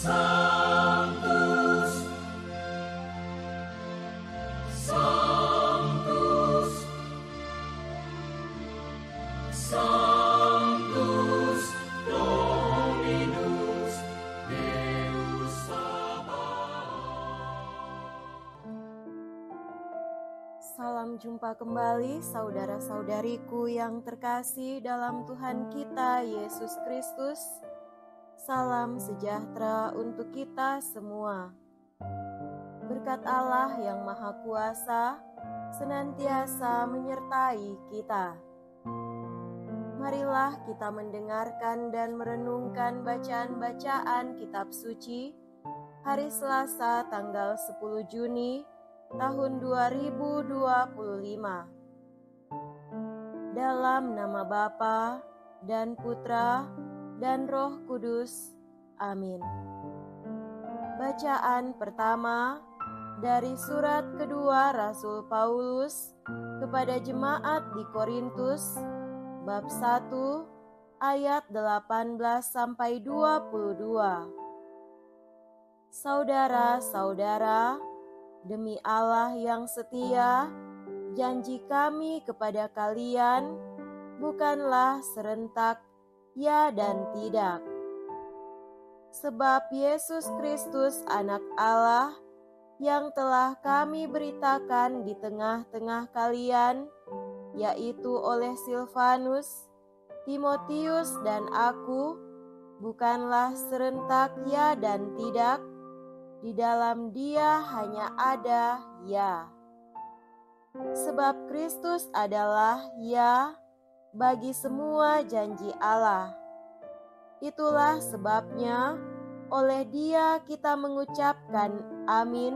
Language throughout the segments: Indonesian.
Sanctus, Sanctus, Sanctus Dominus Deus Sabaoth. Salam jumpa kembali saudara-saudariku yang terkasih dalam Tuhan kita Yesus Kristus. Salam sejahtera untuk kita semua. Berkat Allah yang Maha Kuasa senantiasa menyertai kita. Marilah kita mendengarkan dan merenungkan bacaan-bacaan kitab suci hari Selasa tanggal 10 Juni tahun 2025. Dalam nama Bapa dan Putra dan Roh Kudus. Amin. Bacaan pertama dari surat kedua Rasul Paulus kepada jemaat di Korintus, bab 1 ayat 18 sampai 22. Saudara-saudara, demi Allah yang setia, janji kami kepada kalian bukanlah serentak ya dan tidak. Sebab Yesus Kristus anak Allah yang telah kami beritakan di tengah-tengah kalian, yaitu oleh Silvanus, Timotius dan aku, bukanlah serentak ya dan tidak. Di dalam Dia hanya ada ya. Sebab Kristus adalah ya bagi semua janji Allah. Itulah sebabnya oleh Dia kita mengucapkan amin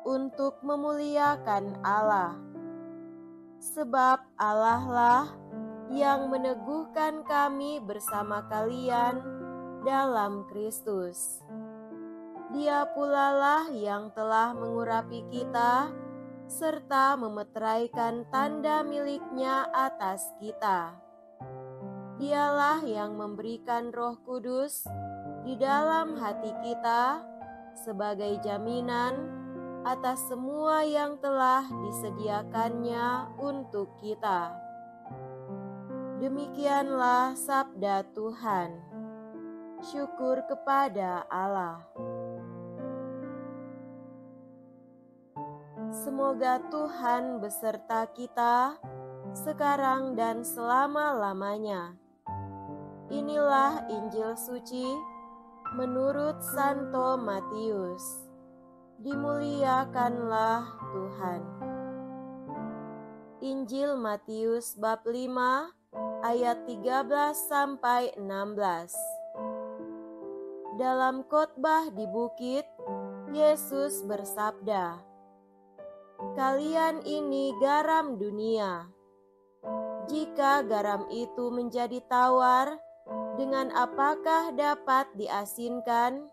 untuk memuliakan Allah. Sebab Allah lah yang meneguhkan kami bersama kalian dalam Kristus. Dia pula lah yang telah mengurapi kita serta memeteraikan tanda miliknya atas kita. Dialah yang memberikan Roh Kudus di dalam hati kita sebagai jaminan atas semua yang telah disediakannya untuk kita. Demikianlah sabda Tuhan. Syukur kepada Allah. Semoga Tuhan beserta kita sekarang dan selama-lamanya. Inilah Injil suci menurut Santo Matius. Dimuliakanlah Tuhan. Injil Matius bab 5 ayat 13 sampai 16. Dalam khotbah di bukit, Yesus bersabda, "Kalian ini garam dunia. Jika garam itu menjadi tawar, dengan apakah dapat diasinkan?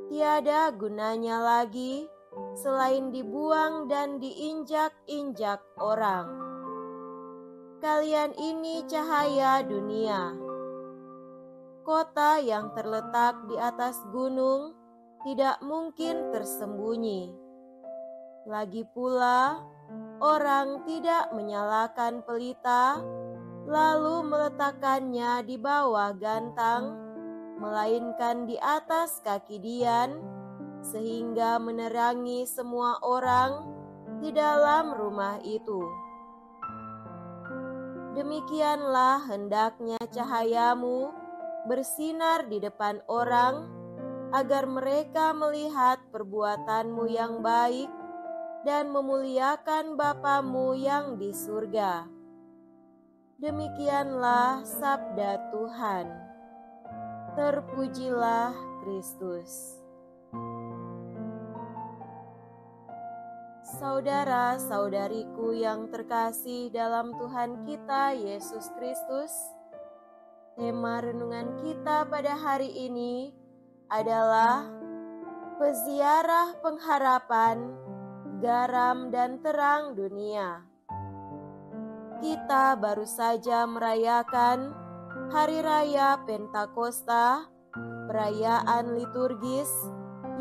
Tiada gunanya lagi selain dibuang dan diinjak-injak orang. Kalian ini cahaya dunia. Kota yang terletak di atas gunung tidak mungkin tersembunyi. Lagi pula, orang tidak menyalakan pelita, lalu meletakkannya di bawah gantang, melainkan di atas kaki dian, sehingga menerangi semua orang di dalam rumah itu. Demikianlah hendaknya cahayamu bersinar di depan orang, agar mereka melihat perbuatanmu yang baik dan memuliakan Bapamu yang di surga." Demikianlah sabda Tuhan. Terpujilah Kristus. Saudara-saudariku yang terkasih dalam Tuhan kita Yesus Kristus, tema renungan kita pada hari ini adalah peziarah pengharapan, garam dan terang dunia. Kita baru saja merayakan Hari Raya Pentakosta perayaan liturgis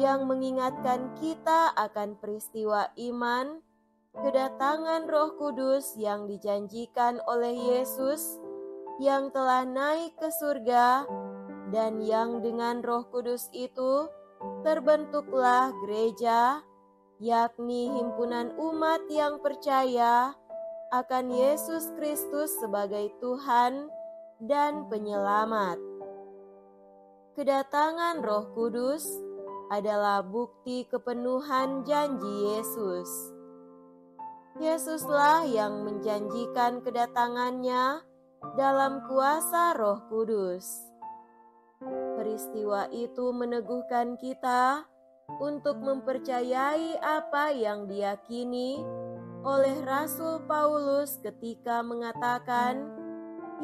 yang mengingatkan kita akan peristiwa iman, kedatangan Roh Kudus yang dijanjikan oleh Yesus yang telah naik ke surga, dan yang dengan Roh Kudus itu terbentuklah gereja, yakni himpunan umat yang percaya akan Yesus Kristus sebagai Tuhan dan Penyelamat. Kedatangan Roh Kudus adalah bukti kepenuhan janji Yesus. Yesuslah yang menjanjikan kedatangannya dalam kuasa Roh Kudus. Peristiwa itu meneguhkan kita untuk mempercayai apa yang diyakini oleh Rasul Paulus ketika mengatakan,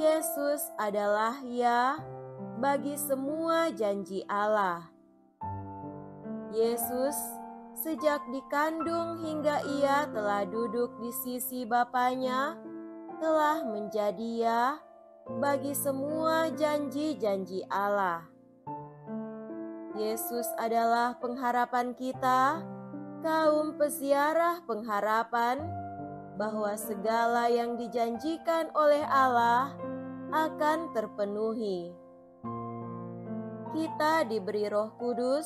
Yesus adalah ya bagi semua janji Allah. Yesus sejak dikandung hingga ia telah duduk di sisi Bapanya telah menjadi ya bagi semua janji-janji Allah. Yesus adalah pengharapan kita, kaum peziarah pengharapan, bahwa segala yang dijanjikan oleh Allah akan terpenuhi. Kita diberi Roh Kudus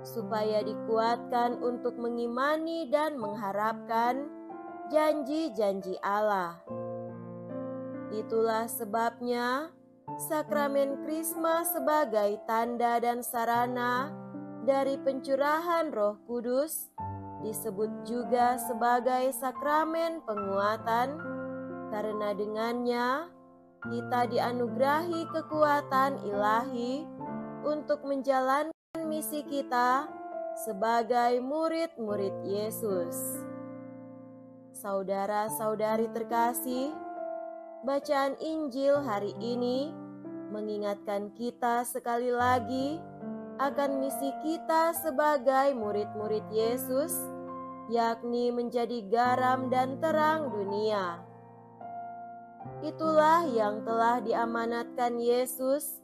supaya dikuatkan untuk mengimani dan mengharapkan janji-janji Allah. Itulah sebabnya sakramen Krisma sebagai tanda dan sarana dari pencurahan Roh Kudus disebut juga sebagai sakramen penguatan, karena dengannya kita dianugerahi kekuatan ilahi untuk menjalankan misi kita sebagai murid-murid Yesus. Saudara-saudari terkasih, bacaan Injil hari ini mengingatkan kita sekali lagi akan misi kita sebagai murid-murid Yesus, yakni menjadi garam dan terang dunia. Itulah yang telah diamanatkan Yesus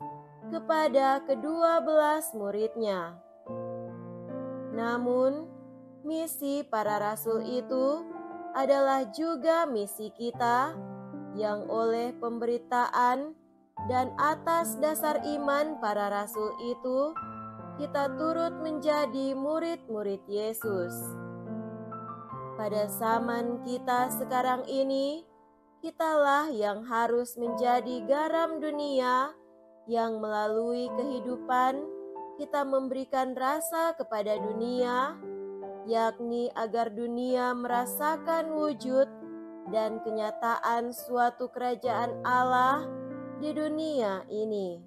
kepada ke-12 muridnya. Namun, misi para rasul itu adalah juga misi kita yang oleh pemberitaan dan atas dasar iman para rasul itu kita turut menjadi murid-murid Yesus. Pada zaman kita sekarang ini, kitalah yang harus menjadi garam dunia yang melalui kehidupan kita memberikan rasa kepada dunia, yakni agar dunia merasakan wujud dan kenyataan suatu kerajaan Allah di dunia ini.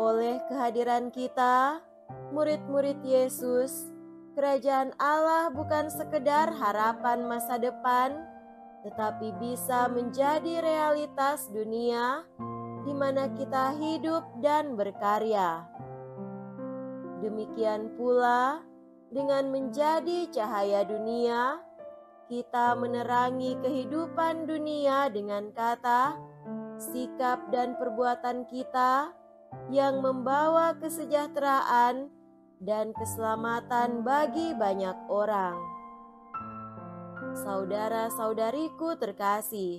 Oleh kehadiran kita, murid-murid Yesus, kerajaan Allah bukan sekedar harapan masa depan, tetapi bisa menjadi realitas dunia di mana kita hidup dan berkarya. Demikian pula dengan menjadi cahaya dunia, kita menerangi kehidupan dunia dengan kata, sikap dan perbuatan kita yang membawa kesejahteraan dan keselamatan bagi banyak orang. Saudara-saudariku terkasih,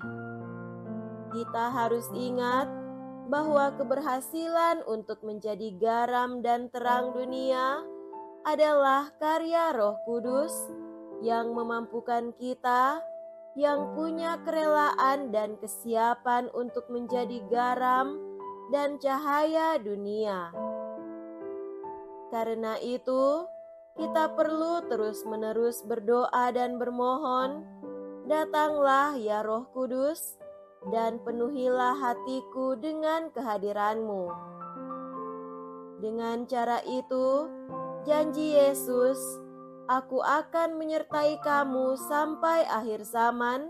kita harus ingat bahwa keberhasilan untuk menjadi garam dan terang dunia adalah karya Roh Kudus yang memampukan kita yang punya kerelaan dan kesiapan untuk menjadi garam dan cahaya dunia. Karena itu, kita perlu terus-menerus berdoa dan bermohon, datanglah ya Roh Kudus, dan penuhilah hatiku dengan kehadiran-Mu. Dengan cara itu, janji Yesus, aku akan menyertai kamu sampai akhir zaman,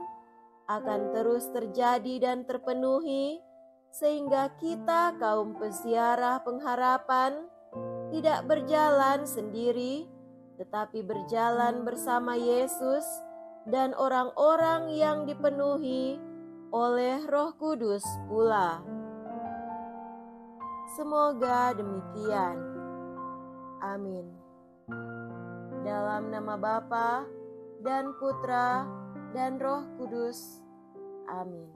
akan terus terjadi dan terpenuhi, sehingga kita kaum peziarah pengharapan tidak berjalan sendiri, tetapi berjalan bersama Yesus dan orang-orang yang dipenuhi oleh Roh Kudus pula. Semoga demikian. Amin. Dalam nama Bapa dan Putra dan Roh Kudus. Amin.